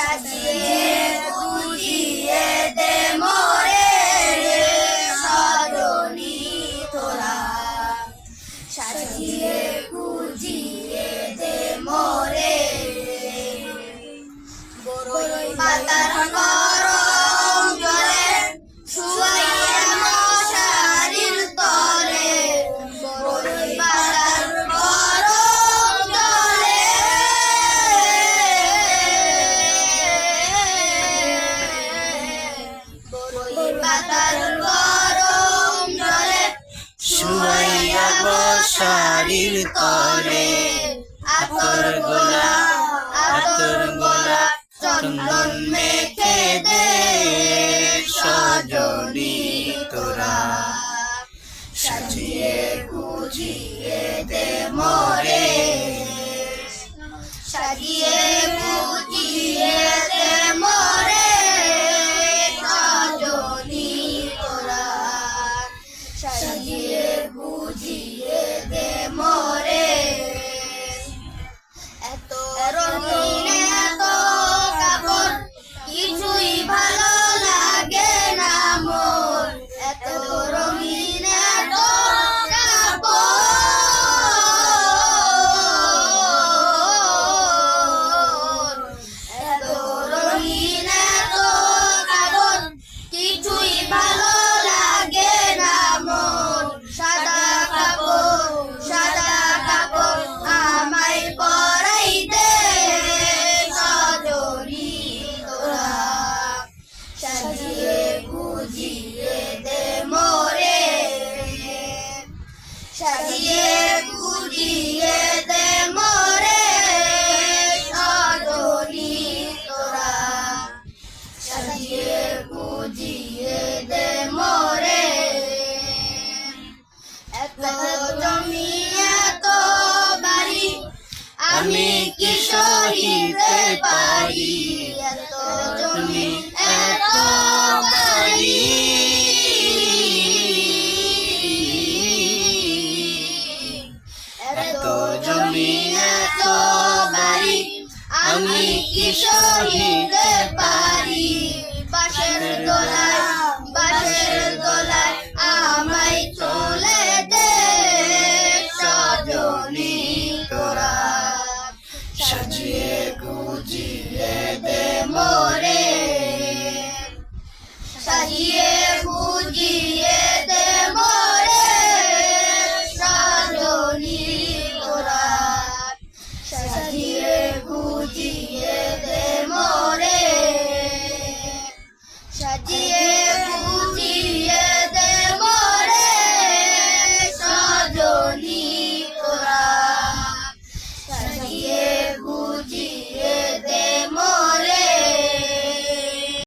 সাজিয়ে বুঝিয়ে দে মোরে সজনী তোরা, সাজিয়ে বুঝিয়ে দে মোরে বড়ই পাতার গরম জলে শুয়াইয়া মশারির তলে, বড়ই পাতার গরম জলে বড়ই পাতার গরম জলে শুয়াইয়া মশারির তলে, আতর গোলা চন্দন মেখে দে সজনী তোরা, সাজিয়ে বুঝিয়ে দে মোরে, সাজিয়ে বুঝিয়ে দে মোরে সজনী তোরা, সাজিয়ে বুঝিয়ে দে মোরে। এত রঙিন এত কাপড় কিছুই ভালো লাগে না মোর, এত রঙিন এত কাপড়, এত রঙিন এত কাপড় কিছুই ভালো লাগে না মোর, সাদা কাপড় আমায় পরাই দে সজনী তোরা, সাজিয়ে বুঝিয়ে দে মোরে, সাজিয়ে বুঝিয়ে দে মোরে সজনী তোরা, সাজিয়ে বুঝিয়ে দে মোরে। এত জমি এত বাড়ি আমি কি সহিতে পারি, এত জমি এত বাড়ি এত জমি এত বাড়ি আমি কি সহিতে পারি, বাঁশের দোলায়